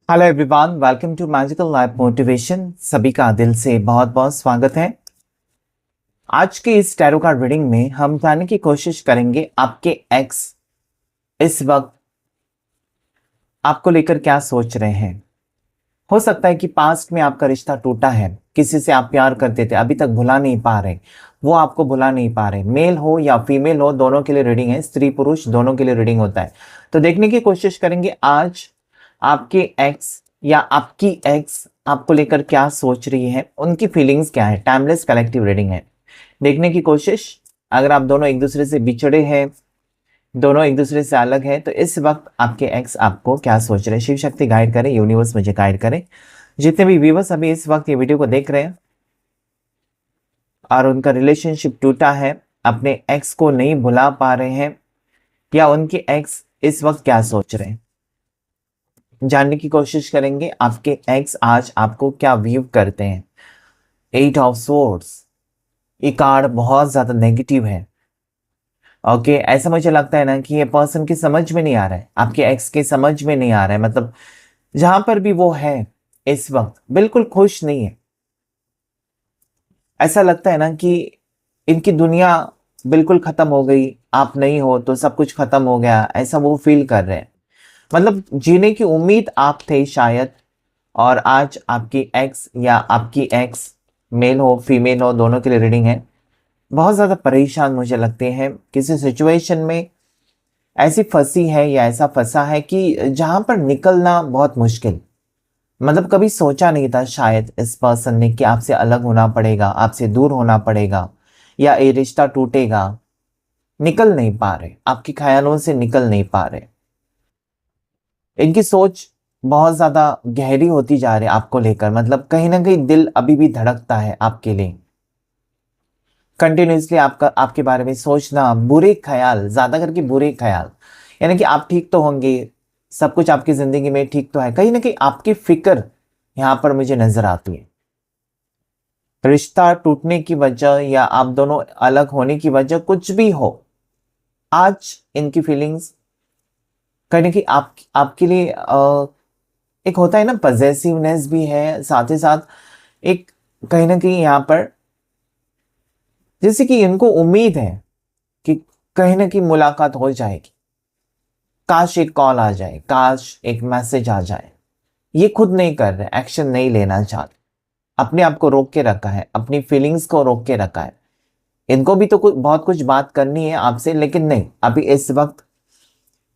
Hello everyone, welcome to magical life motivation. सभी का दिल से बहुत बहुत स्वागत है। आज के इस टैरो कार्ड रीडिंग में हम जानने की कोशिश करेंगे आपके एक्स इस वक्त आपको लेकर क्या सोच रहे हैं। हो सकता है कि पास्ट में आपका रिश्ता टूटा है, किसी से आप प्यार करते थे, अभी तक भुला नहीं पा रहे, वो आपको भुला नहीं पा रहे। मेल हो या फीमेल हो, दोनों के लिए रीडिंग है, स्त्री पुरुष दोनों के लिए रीडिंग होता है। तो देखने की कोशिश करेंगे आज आपके एक्स या आपकी एक्स आपको लेकर क्या सोच रही है, उनकी फीलिंग्स क्या है। टाइमलेस कलेक्टिव रीडिंग है, देखने की कोशिश। अगर आप दोनों एक दूसरे से बिछड़े हैं, दोनों एक दूसरे से अलग है, तो इस वक्त आपके एक्स आपको क्या सोच रहे हैं। शिव शक्ति गाइड करे, यूनिवर्स मुझे गाइड करे। जितने भी व्यूवर्स अभी इस वक्त ये वीडियो को देख रहे हैं और उनका रिलेशनशिप टूटा है, अपने एक्स को नहीं भुला पा रहे हैं, या उनके एक्स इस वक्त क्या सोच रहे हैं, जानने की कोशिश करेंगे। आपके एक्स आज आपको क्या व्यू करते हैं। 8 ऑफ सोर्ड्स, ये कार्ड बहुत ज्यादा नेगेटिव है। ओके, ऐसा मुझे लगता है ना कि ये पर्सन की समझ में नहीं आ रहा है, आपके एक्स के समझ में नहीं आ रहा है। मतलब जहां पर भी वो है इस वक्त बिल्कुल खुश नहीं है। ऐसा लगता है ना कि इनकी दुनिया बिल्कुल खत्म हो गई, आप नहीं हो तो सब कुछ खत्म हो गया, ऐसा वो फील कर रहे हैं। मतलब जीने की उम्मीद आप थे शायद, और आज आपकी एक्स या आपकी एक्स, मेल हो फीमेल हो, दोनों के लिए रीडिंग है, बहुत ज़्यादा परेशान मुझे लगते हैं। किसी सिचुएशन में ऐसी फंसी है या ऐसा फंसा है कि जहां पर निकलना बहुत मुश्किल। मतलब कभी सोचा नहीं था शायद इस पर्सन ने कि आपसे अलग होना पड़ेगा, आपसे दूर होना पड़ेगा, या ये रिश्ता टूटेगा। निकल नहीं पा रहे, आपके ख्यालों से निकल नहीं पा रहे। इनकी सोच बहुत ज्यादा गहरी होती जा रही है आपको लेकर। मतलब कहीं ना कहीं दिल अभी भी धड़कता है आपके लिए। कंटिन्यूसली आपका आपके बारे में सोचना, बुरे ख्याल, ज्यादा करके बुरे ख्याल, यानी कि आप ठीक तो होंगे, सब कुछ आपकी जिंदगी में ठीक तो है, कहीं ना कहीं आपकी फिक्र यहां पर मुझे नजर आती है। रिश्ता टूटने की वजह या आप दोनों अलग होने की वजह कुछ भी हो, आज इनकी फीलिंग्स कहीं ना कहीं आपके लिए एक होता है ना, पजेसिवनेस भी है, साथ ही साथ एक कहीं ना कहीं यहाँ पर जैसे कि इनको उम्मीद है कि कहीं ना कहीं मुलाकात हो जाएगी। काश एक कॉल आ जाए, काश एक मैसेज आ जाए। ये खुद नहीं कर रहे, एक्शन नहीं लेना चाहते, अपने आप को रोक के रखा है, अपनी फीलिंग्स को रोक के रखा है। इनको भी तो बहुत कुछ बात करनी है आपसे, लेकिन नहीं, अभी इस वक्त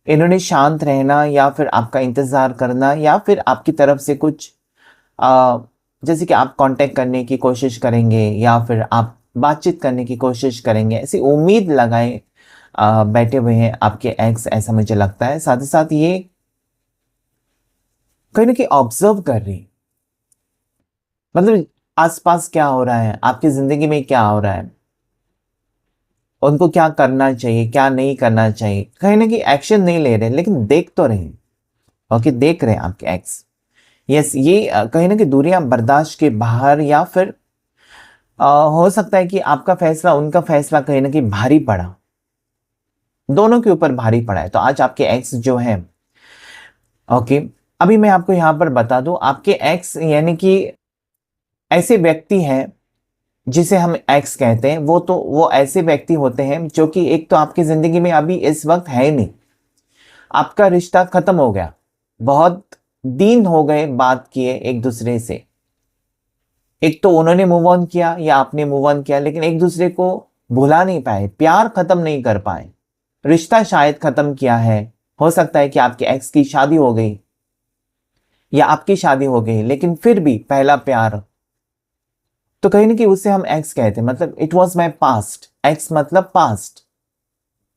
इन्होंने शांत रहना, या फिर आपका इंतजार करना, या फिर आपकी तरफ से कुछ आ, जैसे कि आप कांटेक्ट करने की कोशिश करेंगे, या फिर आप बातचीत करने की कोशिश करेंगे, ऐसी उम्मीद लगाए बैठे हुए हैं आपके एक्स, ऐसा मुझे लगता है। साथ ही साथ ये कहीं ना कहीं ऑब्जर्व कर रही, मतलब आसपास क्या हो रहा है, आपकी जिंदगी में क्या हो रहा है, उनको क्या करना चाहिए क्या नहीं करना चाहिए। कहीं ना कहीं एक्शन नहीं ले रहे, लेकिन देख तो रहे। ओके, देख रहे हैं आपके एक्स। यस, ये कहीं ना कहीं दूरियां बर्दाश्त के बाहर, या फिर हो सकता है कि आपका फैसला उनका फैसला कहीं ना कहीं भारी पड़ा, दोनों के ऊपर भारी पड़ा है। तो आज आपके एक्स जो है, ओके, अभी मैं आपको यहां पर बता दूं, आपके एक्स यानी कि ऐसे व्यक्ति हैं जिसे हम एक्स कहते हैं। वो ऐसे व्यक्ति होते हैं जो कि एक तो आपकी जिंदगी में अभी इस वक्त है नहीं, आपका रिश्ता खत्म हो गया, बहुत दिन हो गए बात किए एक दूसरे से। एक तो उन्होंने मूव ऑन किया या आपने मूव ऑन किया, लेकिन एक दूसरे को भुला नहीं पाए, प्यार खत्म नहीं कर पाए, रिश्ता शायद खत्म किया है। हो सकता है कि आपके एक्स की शादी हो गई या आपकी शादी हो गई, लेकिन फिर भी पहला प्यार, तो कहीं ना कहीं उसे हम एक्स कहते हैं। मतलब it was my past, x मतलब पास्ट।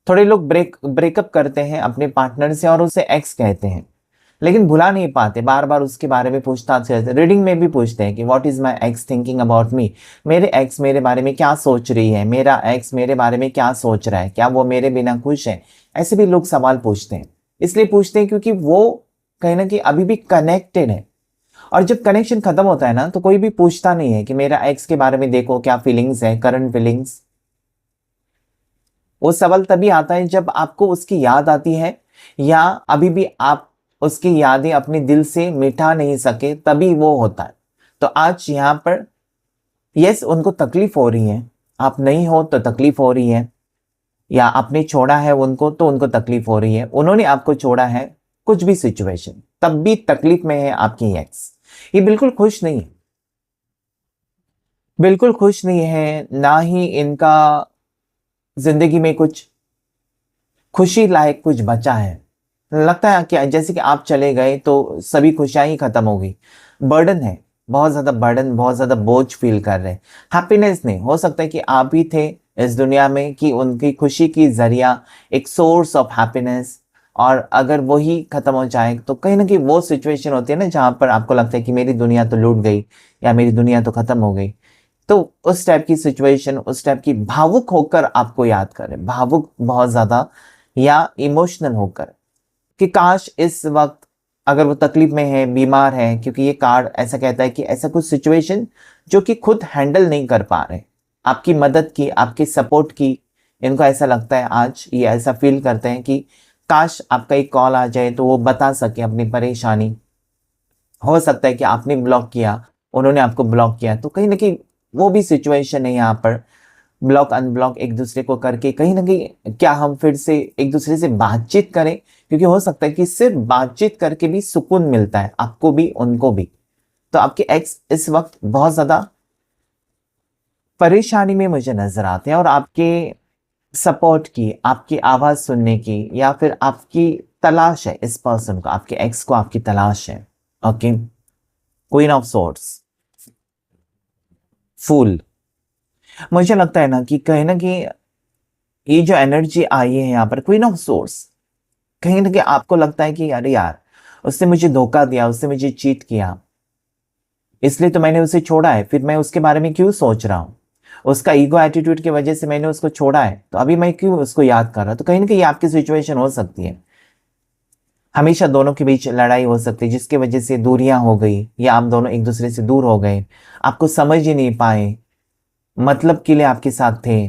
थोड़े लोग ब्रेकअप करते हैं अपने पार्टनर से और उसे एक्स कहते हैं, लेकिन भुला नहीं पाते, बार बार उसके बारे में पूछताछ करते। रीडिंग में भी पूछते हैं कि what is my x thinking about me, मेरे एक्स मेरे बारे में क्या सोच रही है, मेरा एक्स मेरे बारे में क्या सोच रहा है, क्या वो मेरे बिना खुश है। ऐसे भी लोग सवाल पूछते हैं। इसलिए पूछते हैं क्योंकि वो कहीं ना कहीं अभी भी कनेक्टेड है। और जब कनेक्शन खत्म होता है ना, तो कोई भी पूछता नहीं है कि मेरा एक्स के बारे में देखो क्या फीलिंग्स है, करंट फीलिंग्स। वो सवाल तभी आता है जब आपको उसकी याद आती है, या अभी भी आप उसकी यादें अपने दिल से मिटा नहीं सके, तभी वो होता है। तो आज यहाँ पर यस, उनको तकलीफ हो रही है, आप नहीं हो तो तकलीफ हो रही है, या आपने छोड़ा है उनको तो उनको तकलीफ हो रही है, उन्होंने आपको छोड़ा है, कुछ भी सिचुएशन, तब भी तकलीफ में है आपकी एक्स। ये बिल्कुल खुश नहीं है, बिल्कुल खुश नहीं है, ना ही इनका जिंदगी में कुछ खुशी लायक कुछ बचा है। लगता है कि जैसे कि आप चले गए तो सभी खुशियां ही खत्म हो गई। बर्डन है, बहुत ज्यादा बर्डन, बहुत ज्यादा बोझ फील कर रहे हैं। हैप्पीनेस नहीं, हो सकता है कि आप ही थे इस दुनिया में कि उनकी खुशी की जरिया, एक सोर्स ऑफ हैप्पीनेस, और अगर वही खत्म हो जाए तो कहीं ना कहीं वो सिचुएशन होती है ना जहां पर आपको लगता है कि मेरी दुनिया तो लूट गई या मेरी दुनिया तो खत्म हो गई। तो उस टाइप की सिचुएशन, उस टाइप की भावुक होकर आपको याद करें, भावुक बहुत ज्यादा या इमोशनल होकर, कि काश इस वक्त अगर वो तकलीफ में है, बीमार है, क्योंकि ये कार्ड ऐसा कहता है कि ऐसा कुछ सिचुएशन जो कि खुद हैंडल नहीं कर पा रहे, आपकी मदद की, आपकी सपोर्ट की, इनको ऐसा लगता है आज, ये ऐसा फील करते हैं कि काश आपका एक कॉल आ जाए तो वो बता सके अपनी परेशानी। हो सकता है कि आपने ब्लॉक किया, उन्होंने आपको ब्लॉक किया, तो कहीं ना कहीं वो भी सिचुएशन है यहाँ पर, ब्लॉक अनब्लॉक एक दूसरे को करके कहीं ना कहीं क्या हम फिर से एक दूसरे से बातचीत करें, क्योंकि हो सकता है कि सिर्फ बातचीत करके भी सुकून मिलता है, आपको भी उनको भी। तो आपके एक्स इस वक्त बहुत ज्यादा परेशानी में मुझे नजर आते हैं, और आपके सपोर्ट की, आपकी आवाज सुनने की, या फिर आपकी तलाश है इस पर्सन को, आपके एक्स को आपकी तलाश है। ओके, क्वीन ऑफ सोर्ड्स, फूल। मुझे लगता है ना कि कहीं ना कहीं ये जो एनर्जी आई है यहाँ पर, क्वीन ऑफ सोर्स, कहीं ना कहीं आपको लगता है कि अरे यार, उसने मुझे धोखा दिया, उसने मुझे चीट किया, इसलिए तो मैंने उसे छोड़ा है, फिर मैं उसके बारे में क्यों सोच रहा हूँ, उसका ईगो एटीट्यूड की वजह से मैंने उसको छोड़ा है, तो अभी मैं क्यों उसको याद कर रहा हूँ। तो कहीं ना कहीं आपकी सिचुएशन हो सकती है, हमेशा दोनों के बीच लड़ाई हो सकती है, जिसकी वजह से दूरियां हो गई, या आप दोनों एक दूसरे से दूर हो गए, आपको समझ ही नहीं पाए, मतलब के लिए आपके साथ थे,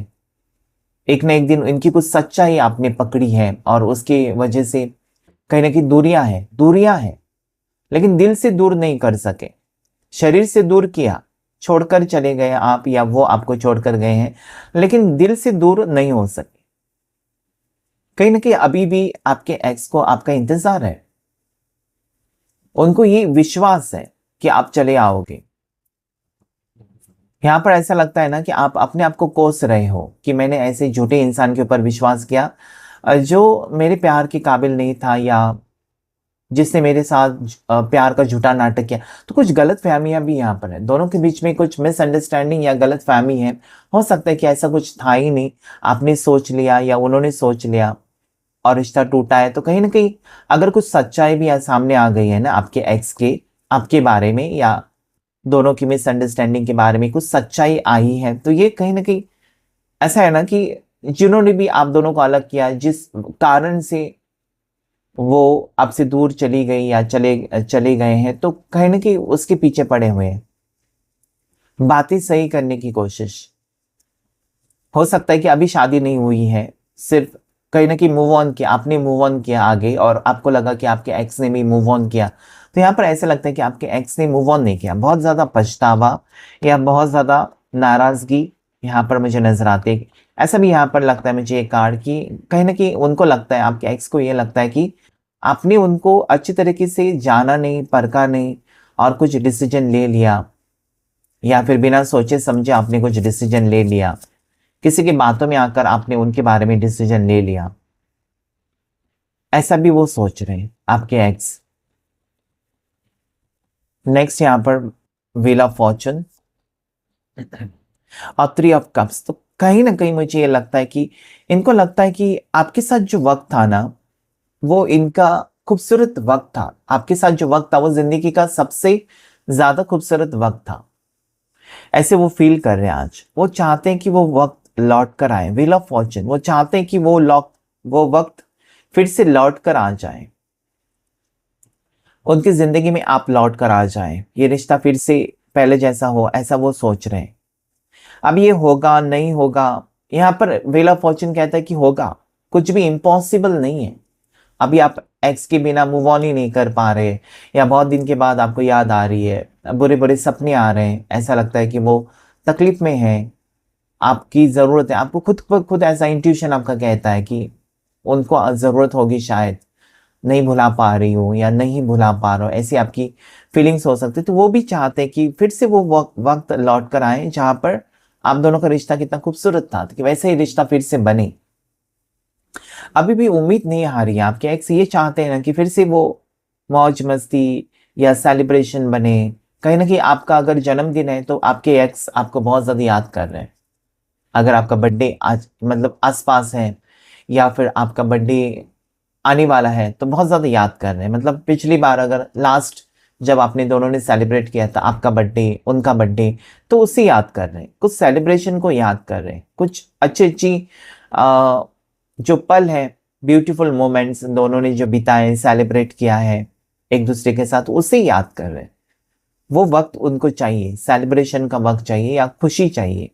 एक ना एक दिन इनकी कुछ सच्चाई आपने पकड़ी है, और उसकी वजह से कहीं ना कहीं दूरियां हैं, लेकिन दिल से दूर नहीं कर सके, शरीर से दूर किया, छोड़कर चले गए आप, या वो आपको छोड़कर गए हैं, लेकिन दिल से दूर नहीं हो सके। कहीं ना कहीं अभी भी आपके एक्स को आपका इंतजार है, उनको ये विश्वास है कि आप चले आओगे। यहां पर ऐसा लगता है ना कि आप अपने आप को कोस रहे हो कि मैंने ऐसे झूठे इंसान के ऊपर विश्वास किया, जो मेरे प्यार के काबिल नहीं था, या जिसने मेरे साथ प्यार का झूठा नाटक किया। तो कुछ गलत फहमियां भी यहाँ पर है, दोनों के बीच में कुछ मिसअंडरस्टैंडिंग या गलत फहमी है। हो सकता है कि ऐसा कुछ था ही नहीं, आपने सोच लिया या उन्होंने सोच लिया और रिश्ता टूटा है। तो कहीं ना कहीं अगर कुछ सच्चाई भी सामने आ गई है ना आपके एक्स के, आपके बारे में, या दोनों की मिसअंडरस्टैंडिंग के बारे में कुछ सच्चाई आई है, तो ये कहीं ना कहीं ऐसा है ना कि जिन्होंने भी आप दोनों को अलग किया, जिस कारण से वो आपसे दूर चली गई या चले चले गए हैं, तो कहीं ना कहीं उसके पीछे पड़े हुए हैं, बातें सही करने की कोशिश। हो सकता है कि अभी शादी नहीं हुई है, सिर्फ कहीं ना कहीं मूव ऑन किया, आपने मूव ऑन किया आगे, और आपको लगा कि आपके एक्स ने भी मूव ऑन किया। तो यहाँ पर ऐसा लगता है कि आपके एक्स ने मूव ऑन नहीं किया, बहुत ज्यादा पछतावा या बहुत ज्यादा नाराजगी यहाँ पर मुझे नजर आती है। ऐसा भी यहाँ पर लगता है मुझे एक कार्ड की, कहीं ना कहीं उनको लगता है, आपके एक्स को ये लगता है कि आपने उनको अच्छी तरीके से जाना नहीं, परखा नहीं, और कुछ डिसीजन ले लिया, या फिर बिना सोचे समझे आपने कुछ डिसीजन ले लिया, किसी की बातों में आकर आपने उनके बारे में डिसीजन ले लिया। ऐसा भी वो सोच रहे हैं आपके एक्स। नेक्स्ट यहाँ पर व्हील ऑफ फॉर्चून और 3 ऑफ कप्स। तो कहीं ना कहीं मुझे ये लगता है कि इनको लगता है कि आपके साथ जो वक्त था ना, वो इनका खूबसूरत वक्त था, आपके साथ जो वक्त था वो जिंदगी का सबसे ज्यादा खूबसूरत वक्त था, ऐसे वो फील कर रहे हैं आज। वो चाहते हैं कि वो वक्त लौट कर आए, व्हील ऑफ फॉर्चून, वो चाहते हैं कि वो वक्त फिर से लौट कर आ जाए, उनकी जिंदगी में आप लौट कर आ जाए, ये रिश्ता फिर से पहले जैसा हो, ऐसा वो सोच रहे हैं। अब ये होगा नहीं होगा, यहाँ पर व्हील ऑफ फॉर्चून कहता है कि होगा, कुछ भी इम्पॉसिबल नहीं है। अभी आप एक्स के बिना मूव ऑन ही नहीं कर पा रहे, या बहुत दिन के बाद आपको याद आ रही है, बुरे बुरे सपने आ रहे हैं, ऐसा लगता है कि वो तकलीफ में है, आपकी ज़रूरत है, आपको खुद ब खुद ऐसा इंट्यूशन आपका कहता है कि उनको ज़रूरत होगी शायद, नहीं भुला पा रही हूँ या नहीं भुला पा रहा हूँ, ऐसी आपकी फीलिंग्स हो सकती है। तो वो भी चाहते हैं कि फिर से वो वक्त लौट कर आए जहाँ पर आप दोनों का रिश्ता कितना खूबसूरत था, कि वैसे ही रिश्ता फिर से बने। अभी भी उम्मीद नहीं हारी है, आपके एक्स ये चाहते हैं ना कि फिर से वो मौज मस्ती या सेलिब्रेशन बने। कहीं ना कहीं आपका अगर जन्मदिन है तो आपके एक्स आपको बहुत ज़्यादा याद कर रहे हैं। अगर आपका बर्थडे आज मतलब आसपास है, या फिर आपका बर्थडे आने वाला है, तो बहुत ज़्यादा याद कर रहे हैं। मतलब पिछली बार अगर लास्ट जब आपने दोनों ने सेलिब्रेट किया था आपका बर्थडे उनका बर्थडे, तो उसे याद कर रहे हैं, कुछ सेलिब्रेशन को याद कर रहे हैं, कुछ अच्छी अच्छी जो पल है, ब्यूटीफुल मोमेंट्स दोनों ने जो बिताए, सेलिब्रेट किया है एक दूसरे के साथ, उसे याद कर रहे हैं। वो वक्त उनको चाहिए, सेलिब्रेशन का वक्त चाहिए या खुशी चाहिए।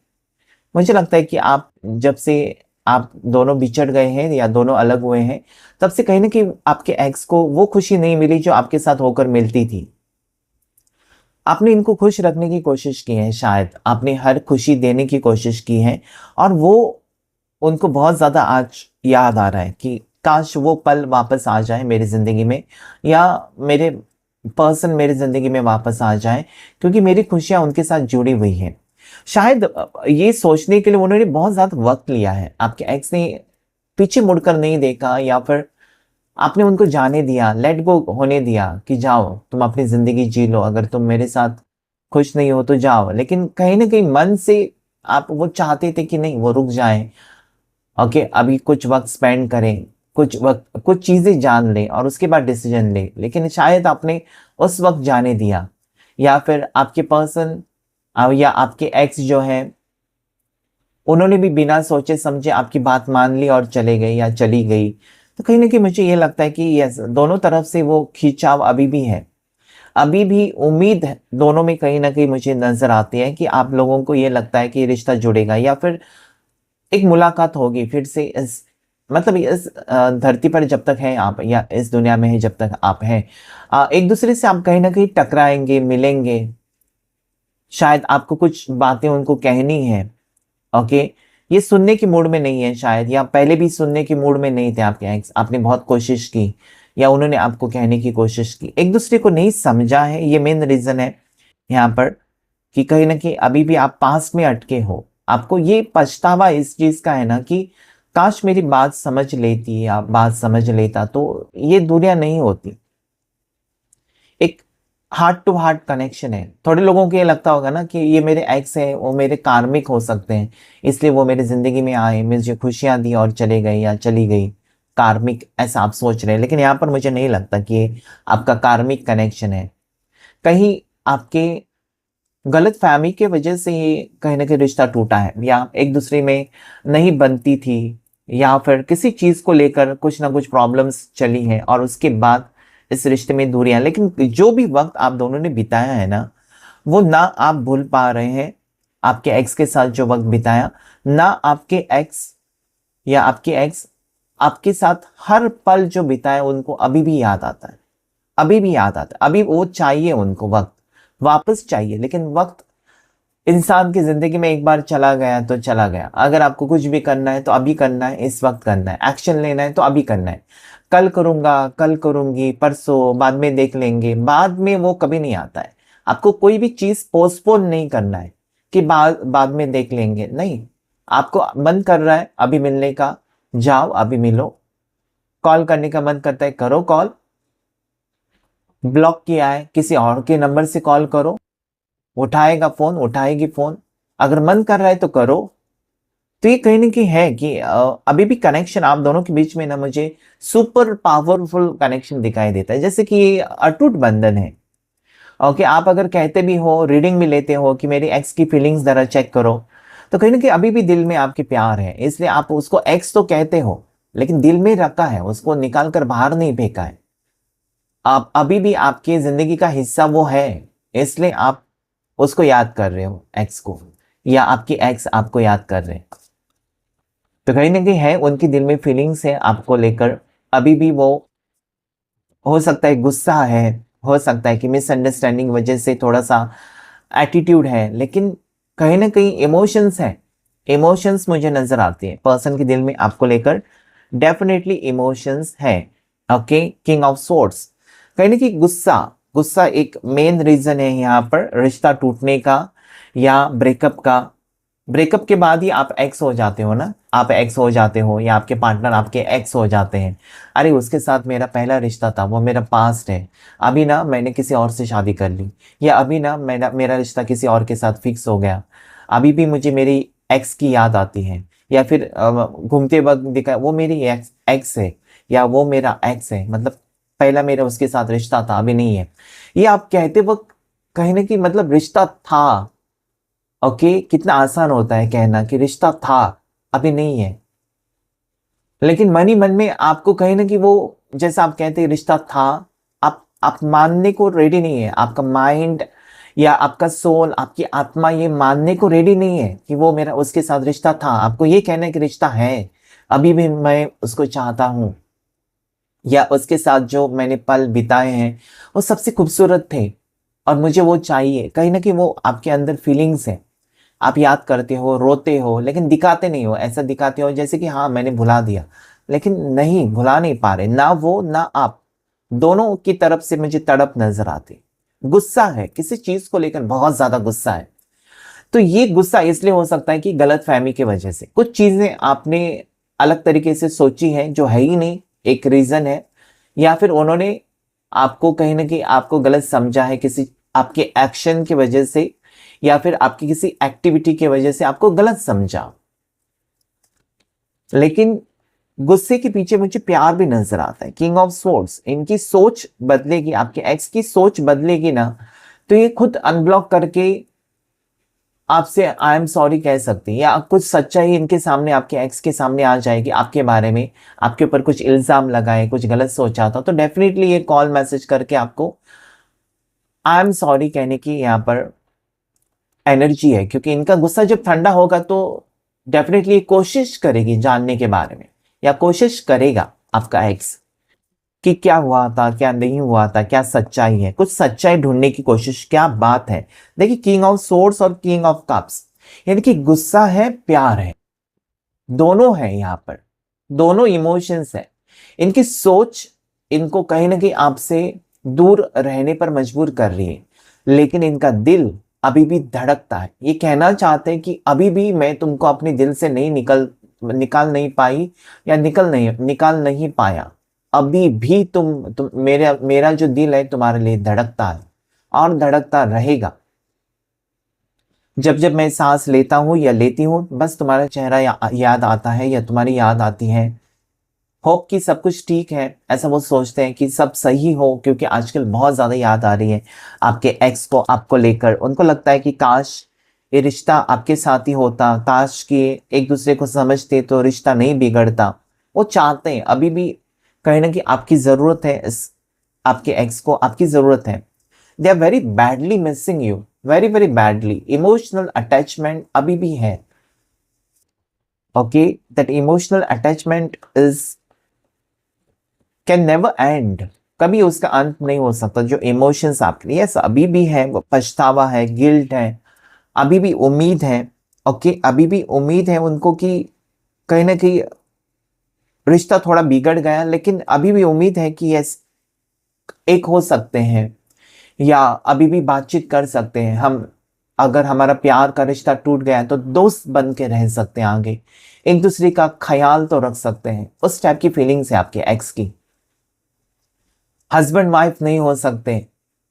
मुझे लगता है कि आप जब से आप दोनों बिछड़ गए हैं या दोनों अलग हुए हैं, तब से कहीं ना कहीं आपके एक्स को वो खुशी नहीं मिली जो आपके साथ होकर मिलती थी। आपने इनको खुश रखने की कोशिश की है, शायद आपने हर खुशी देने की कोशिश की है, और वो उनको बहुत ज़्यादा आज याद आ रहा है कि काश वो पल वापस आ जाए मेरी ज़िंदगी में, या मेरे पर्सन मेरी ज़िंदगी में वापस आ जाए, क्योंकि मेरी खुशियाँ उनके साथ जुड़ी हुई हैं। शायद ये सोचने के लिए उन्होंने बहुत ज़्यादा वक्त लिया है। आपके एक्स ने पीछे मुड़कर नहीं देखा, या फिर आपने उनको जाने दिया, लेट गो होने दिया कि जाओ तुम अपनी ज़िंदगी जी लो, अगर तुम मेरे साथ खुश नहीं हो तो जाओ। लेकिन कहीं ना कहीं मन से आप वो चाहते थे कि नहीं, वो रुक जाएं, ओके अभी कुछ वक्त स्पेंड करें, कुछ वक्त कुछ चीज़ें जान लें और उसके बाद डिसीजन लें। लेकिन शायद आपने उस वक्त जाने दिया, या फिर आपके पर्सन या आपके एक्स जो है, उन्होंने भी बिना सोचे समझे आपकी बात मान ली और चले गए या चली गई। तो कहीं ना कहीं मुझे ये लगता है कि यस, दोनों तरफ से वो खिंचाव अभी भी है, अभी भी उम्मीद है दोनों में कहीं ना कहीं मुझे नजर आती है कि आप लोगों को ये लगता है कि रिश्ता जुड़ेगा, या फिर एक मुलाकात होगी फिर से इस मतलब इस धरती पर जब तक है आप, या इस दुनिया में है जब तक आप हैं, एक दूसरे से आप कहीं ना कहीं टकराएंगे, मिलेंगे। शायद आपको कुछ बातें उनको कहनी है, ओके ये सुनने की मूड में नहीं है शायद, या पहले भी सुनने की मूड में नहीं थे आपके एक्स, आपने बहुत कोशिश की या उन्होंने आपको कहने की कोशिश की, एक दूसरे को नहीं समझा है। ये मेन रीज़न है यहाँ पर कि कहीं ना कहीं अभी भी आप पास में अटके हो। आपको ये पछतावा इस चीज़ का है ना कि काश मेरी बात समझ लेती या बात समझ लेता तो ये दुनिया नहीं होती। एक हार्ट टू हार्ट कनेक्शन है। थोड़े लोगों को ये लगता होगा ना कि ये मेरे एक्स हैं, वो मेरे कार्मिक हो सकते हैं, इसलिए वो मेरी ज़िंदगी में आए, मुझे खुशियाँ दी और चले गए या चली गई, कार्मिक ऐसा आप सोच रहे हैं। लेकिन यहाँ पर मुझे नहीं लगता कि ये आपका कार्मिक कनेक्शन है। कहीं आपके गलत फहमी के वजह से ये कहीं ना कहीं रिश्ता टूटा है, या एक दूसरे में नहीं बनती थी, या फिर किसी चीज़ को लेकर कुछ ना कुछ प्रॉब्लम्स चली हैं और उसके बाद इस रिश्ते में दूरियां। लेकिन जो भी वक्त आप दोनों ने बिताया है ना, वो ना आप भूल पा रहे हैं आपके एक्स के साथ जो वक्त बिताया, ना आपके एक्स या आपके एक्स आपके साथ हर पल जो बिताया उनको अभी भी याद आता है, अभी भी याद आता है। अभी वो चाहिए, उनको वक्त वापस चाहिए। लेकिन वक्त इंसान की जिंदगी में एक बार चला गया तो चला गया। अगर आपको कुछ भी करना है तो अभी करना है, इस वक्त करना है, एक्शन लेना है तो अभी करना है। कल करूंगा, कल करूंगी, परसों, बाद में देख लेंगे, बाद में वो कभी नहीं आता है। आपको कोई भी चीज पोस्टपोन नहीं करना है कि बाद बाद में देख लेंगे, नहीं। आपको मन कर रहा है अभी मिलने का, जाओ अभी मिलो। कॉल करने का मन करता है, करो कॉल। ब्लॉक किया है, किसी और के नंबर से कॉल करो, उठाएगा फोन, उठाएगी फोन। अगर मन कर रहा है तो करो। तो ये कहीं ना कहीं है कि अभी भी कनेक्शन आप दोनों के बीच में ना मुझे सुपर पावरफुल कनेक्शन दिखाई देता है, जैसे कि ये अटूट बंधन है। ओके आप अगर कहते भी हो, रीडिंग भी लेते हो कि मेरी एक्स की फीलिंग्स जरा चेक करो, तो कहीं ना कहीं अभी भी दिल में आपके प्यार है, इसलिए आप उसको एक्स तो कहते हो, लेकिन दिल में रखा है, उसको निकाल कर बाहर नहीं फेंका है। आप अभी भी आपकी जिंदगी का हिस्सा वो है, इसलिए आप उसको याद कर रहे हो, एक्स को, या आपकी एक्स आपको याद कर रहे हैं। तो कहीं ना कहीं है, उनके दिल में फीलिंग्स है आपको लेकर, अभी भी वो हो सकता है गुस्सा है, हो सकता है कि मिसअंडरस्टैंडिंग वजह से थोड़ा सा एटीट्यूड है, लेकिन कहीं ना कहीं इमोशंस है। इमोशंस मुझे नजर आती है पर्सन के दिल में आपको लेकर, डेफिनेटली इमोशंस है। ओके, किंग ऑफ सोर्ड्स, कहीं ना कहीं गुस्सा, गुस्सा एक मेन रीजन है यहाँ पर रिश्ता टूटने का या ब्रेकअप का। ब्रेकअप के बाद ही आप एक्स हो जाते हो ना, आप एक्स हो जाते हो या आपके पार्टनर आपके एक्स हो जाते हैं। अरे उसके साथ मेरा पहला रिश्ता था, वो मेरा पास्ट है, अभी ना मैंने किसी और से शादी कर ली, या अभी ना मेरा रिश्ता किसी और के साथ फिक्स हो गया, अभी भी मुझे मेरी एक्स की याद आती है, या फिर घूमते वक्त दिखा वो मेरी एक्स एक्स है, या वो मेरा एक्स है, मतलब पहला मेरा उसके साथ रिश्ता था अभी नहीं है। ये आप कहते वक्त कहीं ना कहीं मतलब रिश्ता था। ओके, कितना आसान होता है कहना कि रिश्ता था अभी नहीं है, लेकिन मन ही मन में आपको कहीं ना कहीं वो, जैसा आप कहते हैं रिश्ता था, आप मानने को रेडी नहीं है, आपका माइंड या आपका सोल, आपकी आत्मा ये मानने को रेडी नहीं है कि वो मेरा उसके साथ रिश्ता था। आपको ये कहना है कि रिश्ता है, अभी भी मैं उसको चाहता हूं, या उसके साथ जो मैंने पल बिताए हैं वो सबसे खूबसूरत थे और मुझे वो चाहिए। कहीं ना कहीं वो आपके अंदर फीलिंग्स है, आप याद करते हो, रोते हो, लेकिन दिखाते नहीं हो, ऐसा दिखाते हो जैसे कि हाँ मैंने भुला दिया, लेकिन नहीं, भुला नहीं पा रहे, ना वो ना आप, दोनों की तरफ से मुझे तड़प नजर आती। गुस्सा है, किसी चीज को लेकर बहुत ज्यादा गुस्सा है। तो ये गुस्सा इसलिए हो सकता है कि गलत फहमी की वजह से कुछ चीजें आपने अलग तरीके से सोची है जो है ही नहीं, एक रीजन है, या फिर उन्होंने आपको कहीं ना कहीं आपको गलत समझा है किसी आपके एक्शन की वजह से, या फिर आपकी किसी एक्टिविटी की वजह से आपको गलत समझा। लेकिन गुस्से के पीछे मुझे प्यार भी नजर आता है। किंग ऑफ सोर्ड्स, इनकी सोच बदलेगी, आपके एक्स की सोच बदलेगी ना, तो ये खुद अनब्लॉक करके आपसे आई एम सॉरी कह सकती है, या कुछ सच्चाई इनके सामने, आपके एक्स के सामने आ जाएगी आपके बारे में, आपके ऊपर कुछ इल्जाम लगाए, कुछ गलत सोचा था, तो डेफिनेटली ये कॉल मैसेज करके आपको आई एम सॉरी कहने की यहाँ पर एनर्जी है। क्योंकि इनका गुस्सा जब ठंडा होगा तो डेफिनेटली कोशिश करेगी जानने के बारे में, या कोशिश करेगा आपका एक्स कि क्या हुआ था, क्या नहीं हुआ था, क्या सच्चाई है, कुछ सच्चाई ढूंढने की कोशिश, क्या बात है। देखिए किंग ऑफ सोर्ड्स और किंग ऑफ कप्स, यानी कि गुस्सा है, प्यार है, दोनों है यहाँ पर, दोनों इमोशंस है। इनकी सोच इनको कहीं ना कहीं आपसे दूर रहने पर मजबूर कर रही है, लेकिन इनका दिल अभी भी धड़कता है। ये कहना चाहते हैं कि अभी भी मैं तुमको अपने दिल से नहीं निकाल नहीं पाई, या निकाल नहीं पाया, अभी भी तुम मेरा जो दिल है तुम्हारे लिए धड़कता है और धड़कता रहेगा। जब जब मैं सांस लेता हूं या लेती हूं, बस तुम्हारा चेहरा याद आता है, या तुम्हारी याद आती है। होप कि सब कुछ ठीक है, ऐसा वो सोचते हैं कि सब सही हो, क्योंकि आजकल बहुत ज्यादा याद आ रही है आपके एक्स को, आपको लेकर। उनको लगता है कि काश ये रिश्ता आपके साथ ही होता, काश कि एक दूसरे को समझते तो रिश्ता नहीं बिगड़ता। वो चाहते हैं, अभी भी कहीं ना कहीं आपकी जरूरत है, इस आपके एक्स को आपकी जरूरत है। They are very badly missing you, very very badly. Emotional attachment अभी भी है। Okay, that emotional attachment is can never end, कभी उसका अंत नहीं हो सकता। जो इमोशंस आपके लिए अभी भी है, वो पछतावा है, गिल्ट है, अभी भी उम्मीद है। ओके, अभी भी उम्मीद है उनको कि कहीं ना कहीं रिश्ता थोड़ा बिगड़ गया, लेकिन अभी भी उम्मीद है कि यस एक हो सकते हैं, या अभी भी बातचीत कर सकते हैं हम। अगर हमारा प्यार का रिश्ता टूट गया है तो दोस्त बन के रह सकते हैं, आगे एक दूसरे का ख्याल तो रख सकते हैं। उस टाइप की फीलिंग्स है आपके एक्स की। हस्बैंड वाइफ नहीं हो सकते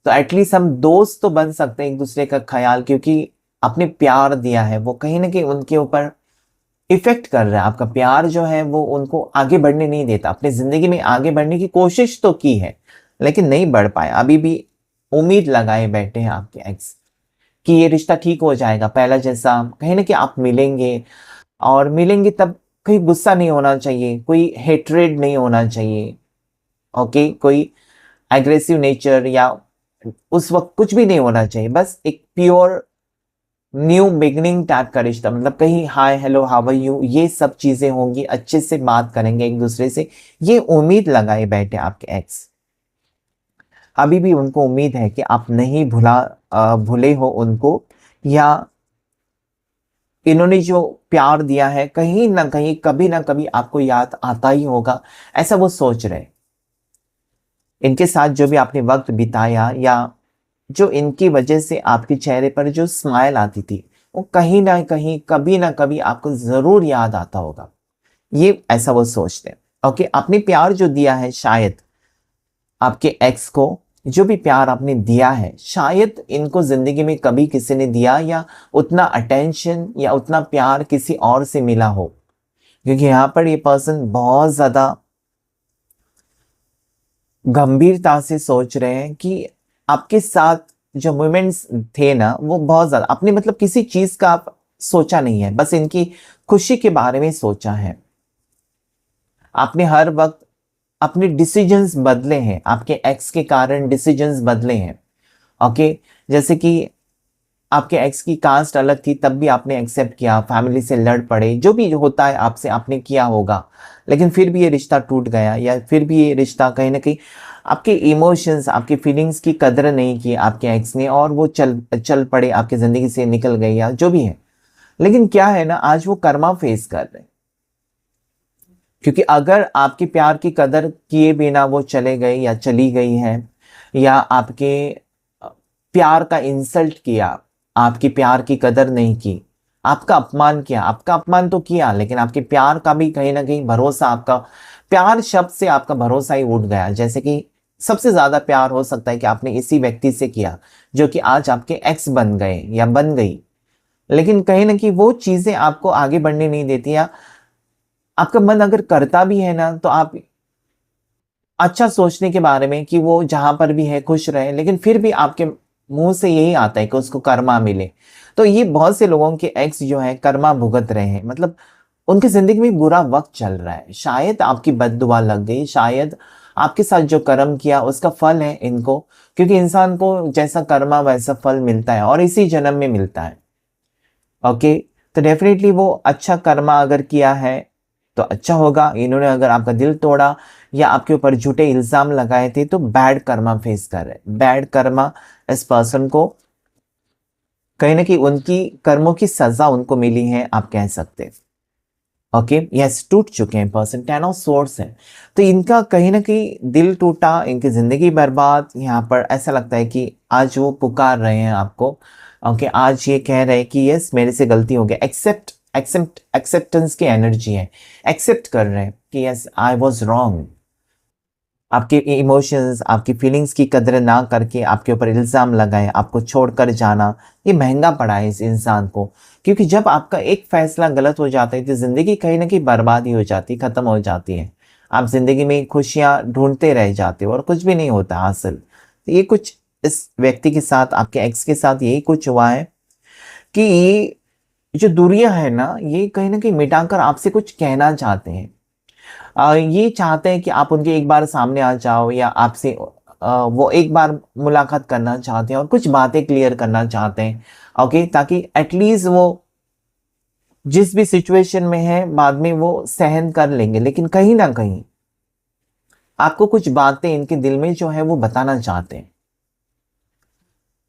तो एटलीस्ट हम दोस्त तो बन सकते हैं एक दूसरे का ख्याल, क्योंकि आपने प्यार दिया है, वो कहीं ना कहीं उनके ऊपर इफेक्ट कर रहा है। आपका प्यार जो है वो उनको आगे बढ़ने नहीं देता। अपनी जिंदगी में आगे बढ़ने की कोशिश तो की है, लेकिन नहीं बढ़ पाए, अभी भी उम्मीद लगाए बैठे हैं आपके एक्स कि ये रिश्ता ठीक हो जाएगा पहला जैसा। कहीं ना कहीं आप मिलेंगे, और मिलेंगे तब कोई गुस्सा नहीं होना चाहिए, कोई हेट्रेड नहीं होना चाहिए। ओके, कोई एग्रेसिव नेचर या उस वक्त कुछ भी नहीं होना चाहिए। बस एक प्योर न्यू बिगनिंग टाइप का रिश्ता, मतलब कहीं hi hello how are you, ये सब चीजें होंगी, अच्छे से बात करेंगे एक दूसरे से, ये उम्मीद लगाए बैठे आपके एक्स। अभी भी उनको उम्मीद है कि आप नहीं भूले हो उनको, या इन्होंने जो प्यार दिया है कहीं ना कहीं कभी ना कभी आपको याद आता ही होगा, ऐसा वो सोच रहे। इनके साथ जो भी आपने वक्त बिताया, या जो इनकी वजह से आपके चेहरे पर जो स्माइल आती थी, वो कहीं ना कहीं कभी ना कभी आपको जरूर याद आता होगा, ये ऐसा वो सोचते हैं। ओके, आपने प्यार जो दिया है, शायद आपके एक्स को जो भी प्यार आपने दिया है, शायद इनको जिंदगी में कभी किसी ने दिया, या उतना अटेंशन या उतना प्यार किसी और से मिला हो। क्योंकि यहाँ पर ये पर्सन बहुत ज्यादा गंभीरता से सोच रहे हैं कि आपके साथ जो मोमेंट्स थे ना, वो बहुत ज्यादा आपने मतलब किसी चीज का आप सोचा नहीं है, बस इनकी खुशी के बारे में सोचा है। आपने हर वक्त अपने डिसीजंस बदले हैं, आपके एक्स के कारण डिसीजंस बदले हैं। ओके, जैसे कि आपके एक्स की कास्ट अलग थी, तब भी आपने एक्सेप्ट किया, फैमिली से लड़ पड़े, जो भी होता है आपसे आपने किया होगा, लेकिन फिर भी ये रिश्ता टूट गया, या फिर भी ये रिश्ता कहीं ना कहीं आपके इमोशंस, आपके फीलिंग्स की कदर नहीं की आपके एक्स ने, और वो चल चल पड़े, आपकी जिंदगी से निकल गए, या जो भी है। लेकिन क्या है ना, आज वो कर्मा फेस कर रहे हैं। क्योंकि अगर आपके प्यार की कदर किए बिना वो चले गए या चली गई है, या आपके प्यार का इंसल्ट किया, आपकी प्यार की कदर नहीं की, आपका अपमान किया, आपका अपमान तो किया, लेकिन आपके प्यार का भी कहीं ना कहीं भरोसा, आपका प्यार शब्द से आपका भरोसा ही उठ गया। जैसे कि सबसे ज्यादा प्यार हो सकता है कि आपने इसी व्यक्ति से किया जो कि आज आपके एक्स बन गए या बन गई, लेकिन कहीं ना कहीं वो चीजें आपको आगे बढ़ने नहीं देती, या आपका मन अगर करता भी है ना, तो आप अच्छा सोचने के बारे में कि वो जहां पर भी है खुश रहे, लेकिन फिर भी आपके मुंह से यही आता है कि उसको कर्मा मिले। तो ये बहुत से लोगों के एक्स जो है कर्मा भुगत रहे हैं, मतलब उनकी जिंदगी में बुरा वक्त चल रहा है, शायद आपकी बद्दुआ लग गई, शायद आपके साथ जो कर्म किया उसका फल है इनको। क्योंकि इंसान को जैसा कर्मा वैसा फल मिलता है, और इसी जन्म में मिलता है। ओके, तो डेफिनेटली वो अच्छा कर्मा अगर किया है तो अच्छा होगा। इन्होंने अगर आपका दिल तोड़ा या आपके ऊपर झूठे इल्जाम लगाए थे, तो बैड कर्मा फेस कर रहे, बैड कर्मा इस पर्सन को कहीं ना कहीं उनकी कर्मों की सजा उनको मिली है, आप कह सकते हैं। ओके, यस, टूट चुके हैं पर्सन, 10 ऑफ सोर्स है। तो इनका कहीं ना कहीं दिल टूटा, इनकी जिंदगी बर्बाद। यहाँ पर ऐसा लगता है कि आज वो पुकार रहे हैं आपको। ओके, आज ये कह रहे हैं कि यस मेरे से गलती हो गई, एक्सेप्टेंस की एनर्जी है, एक्सेप्ट कर रहे हैं कि यस आई वॉज रॉन्ग। आपके इमोशंस, आपकी फीलिंग्स की कदर ना करके आपके ऊपर इल्जाम लगाए, आपको छोड़कर जाना, ये महंगा पड़ा है इस इंसान को। क्योंकि जब आपका एक फैसला गलत हो जाता है, तो जिंदगी कहीं ना कहीं बर्बादी हो जाती, खत्म हो जाती है। आप जिंदगी में खुशियां ढूंढते रह जाते हो और कुछ भी नहीं होता हासिल। तो ये कुछ इस व्यक्ति के साथ, आपके एक्स के साथ यही कुछ हुआ है कि ये जो दूरियां है ना, ये कहीं ना कहीं मिटाकर आपसे कुछ कहना चाहते हैं। ये चाहते हैं कि आप उनके एक बार सामने आ जाओ, या आपसे वो एक बार मुलाकात करना चाहते हैं और कुछ बातें क्लियर करना चाहते हैं। ओके, ताकि एटलीस्ट वो जिस भी सिचुएशन में है बाद में वो सहन कर लेंगे, लेकिन कहीं ना कहीं आपको कुछ बातें इनके दिल में जो है वो बताना चाहते हैं।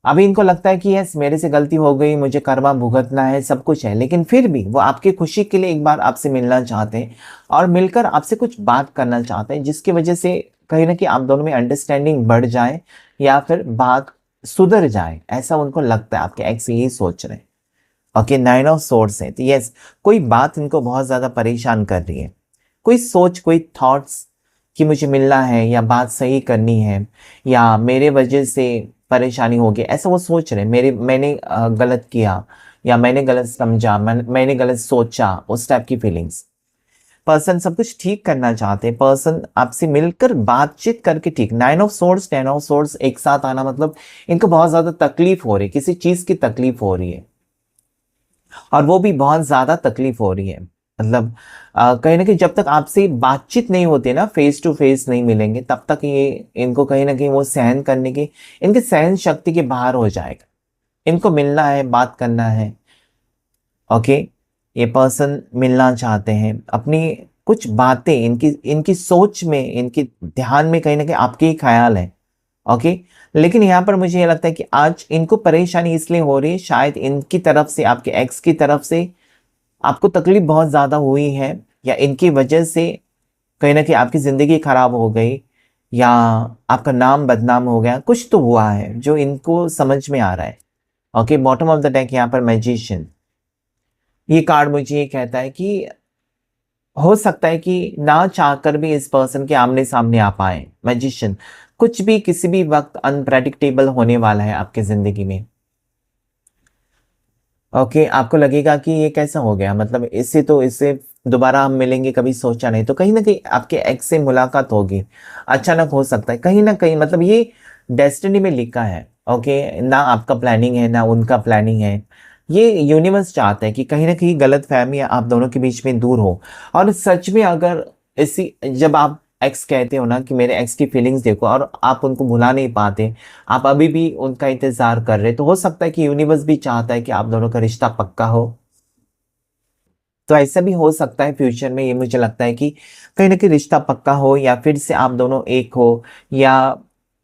अभी इनको लगता है कि यस मेरे से गलती हो गई, मुझे कर्मा भुगतना है, सब कुछ है, लेकिन फिर भी वो आपकी खुशी के लिए एक बार आपसे मिलना चाहते हैं, और मिलकर आपसे कुछ बात करना चाहते हैं, जिसकी वजह से कहीं ना कहीं आप दोनों में अंडरस्टैंडिंग बढ़ जाए, या फिर बात सुधर जाए, ऐसा उनको लगता है। आपके एक्स यही सोच रहे हैं। ओके, 9 ऑफ सोर्ड्स है। तो यस, कोई बात इनको बहुत ज्यादा परेशान कर रही है, कोई सोच, कोई थॉट्स कि मुझे मिलना है, या बात सही करनी है, या मेरे वजह से परेशानी होगी, ऐसा वो सोच रहे हैं। मैंने गलत किया, या मैंने गलत समझा, मैंने गलत सोचा, उस टाइप की फीलिंग्स। पर्सन सब कुछ ठीक करना चाहते हैं, पर्सन आपसे मिलकर बातचीत करके ठीक। 9 ऑफ सोर्ड्स, 10 ऑफ सोर्ड्स एक साथ आना मतलब इनको बहुत ज्यादा तकलीफ हो रही है, किसी चीज की तकलीफ हो रही है, और वो भी बहुत ज्यादा तकलीफ हो रही है। मतलब कहीं ना कहीं जब तक आपसे बातचीत नहीं होती ना, फेस टू फेस नहीं मिलेंगे, तब तक ये इनको कहीं ना कहीं वो सहन करने की, इनकी सहन शक्ति के बाहर हो जाएगा। इनको मिलना है, बात करना है। ओके, ये पर्सन मिलना चाहते हैं, अपनी कुछ बातें, इनकी इनकी सोच में, इनके ध्यान में कहीं ना कहीं आपके ही ख्याल है। ओके। लेकिन यहाँ पर मुझे ये लगता है कि आज इनको परेशानी इसलिए हो रही है, शायद इनकी तरफ से, आपके एक्स की तरफ से आपको तकलीफ बहुत ज़्यादा हुई है, या इनकी वजह से कहीं ना कहीं आपकी ज़िंदगी खराब हो गई, या आपका नाम बदनाम हो गया, कुछ तो हुआ है जो इनको समझ में आ रहा है। Okay, bottom of the deck यहाँ पर मैजिशियन, ये कार्ड मुझे ये कहता है कि हो सकता है कि ना चाहकर भी इस पर्सन के आमने सामने आ पाए। मैजिशियन, कुछ भी किसी भी वक्त अनप्रेडिक्टेबल होने वाला है आपकी जिंदगी में। ओके, आपको लगेगा कि ये कैसा हो गया, मतलब इससे दोबारा हम मिलेंगे, कभी सोचा नहीं। तो कहीं ना कहीं आपके एक्स से मुलाकात होगी, अचानक हो सकता है, कहीं ना कहीं मतलब ये डेस्टिनी में लिखा है। ओके, ना आपका प्लानिंग है ना उनका प्लानिंग है, ये यूनिवर्स चाहता है कि कहीं ना कहीं गलत फहमी आप दोनों के बीच में दूर हो। और सच में अगर इसी, जब आप एक्स कहते हो ना कि मेरे एक्स की फीलिंग्स देखो, और आप उनको भुला नहीं पाते, आप अभी भी उनका इंतजार कर रहे, तो हो सकता है कि यूनिवर्स भी चाहता है कि आप दोनों का रिश्ता पक्का हो। तो ऐसा भी हो सकता है फ्यूचर में, ये मुझे लगता है कि कहीं ना कहीं रिश्ता पक्का हो, या फिर से आप दोनों एक हो, या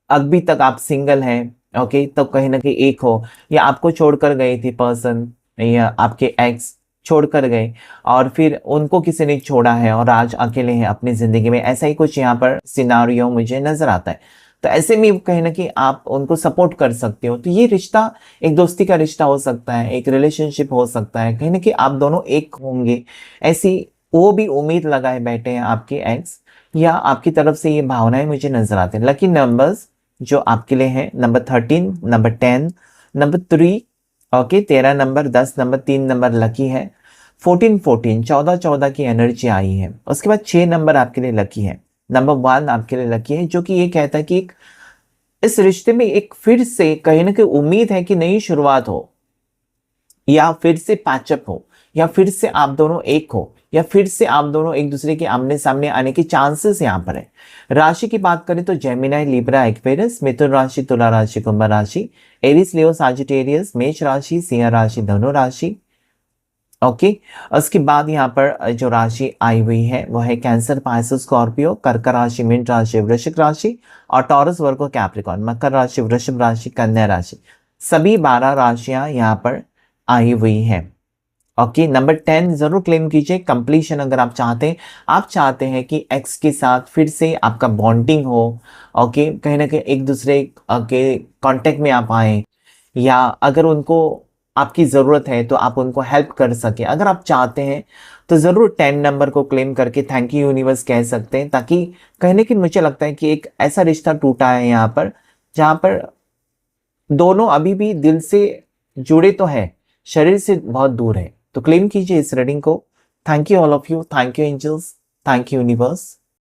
अभी तक आप सिंगल हैं। ओके, तो कहीं ना कहीं एक हो, या आपको छोड़कर गए थे पर्सन, या आपके एक्स छोड़कर गए और फिर उनको किसी ने छोड़ा है और आज अकेले हैं अपनी जिंदगी में, ऐसा ही कुछ यहाँ पर सिनारियो मुझे नजर आता है। तो ऐसे में कहीं ना कहीं आप उनको सपोर्ट कर सकते हो। तो ये रिश्ता एक दोस्ती का रिश्ता हो सकता है, एक रिलेशनशिप हो सकता है, कहीं ना कहीं आप दोनों एक होंगे, ऐसी वो भी उम्मीद लगाए बैठे हैं आपके एक्स, या आपकी तरफ से ये भावनाएं मुझे नजर आते हैं। लकी नंबर्स जो आपके लिए हैं, number 13, number 10, number 3। Okay, 13 number, 10 number, 3 number lucky है। 14 14, 14 14 की एनर्जी आई है। उसके बाद 6 नंबर आपके लिए लकी है। नंबर 1 आपके लिए लकी है, जो कि ये कहता है कि इस रिश्ते में एक फिर से कहीं ना कहीं उम्मीद है कि नई शुरुआत हो, या फिर से पैचअप हो, या फिर से आप दोनों एक हो, या फिर से आप दोनों एक दूसरे के आमने सामने आने के चांसेस यहाँ पर है। राशि की बात करें तो जेमिनाई, लिब्रा, एक्वेरियस, मिथुन राशि, तुला राशि, कुंभ राशि, एरिस, लियो, साजिटेरियस, मेष राशि, सिंह राशि, धनु राशि। ओके, उसके बाद यहाँ पर जो राशि आई हुई है वो है कैंसर, पाइसेस, स्कॉर्पियो, कर्क राशि, मीन राशि, वृश्चिक राशि, और टॉरस, वर्गो, कैप्रिकॉर्न, मकर राशि, वृषभ राशि, कन्या राशि। सभी 12 राशियां यहाँ पर आई हुई हैं। ओके, नंबर 10 जरूर क्लेम कीजिए, कंप्लीशन अगर आप चाहते हैं। आप चाहते हैं कि एक्स के साथ फिर से आपका बॉन्डिंग हो। ओके, कहीं ना कहीं एक दूसरे के कांटेक्ट में आप आए, या अगर उनको आपकी ज़रूरत है तो आप उनको हेल्प कर सके, अगर आप चाहते हैं तो ज़रूर 10 नंबर को क्लेम करके थैंक यू यूनिवर्स कह सकते हैं। ताकि कहीं ना कहीं मुझे लगता है कि एक ऐसा रिश्ता टूटा है यहाँ पर, जहाँ पर दोनों अभी भी दिल से जुड़े तो हैं, शरीर से बहुत दूर है। तो क्लेम कीजिए इस रीडिंग को। Thank you all of you, thank you angels, thank you universe.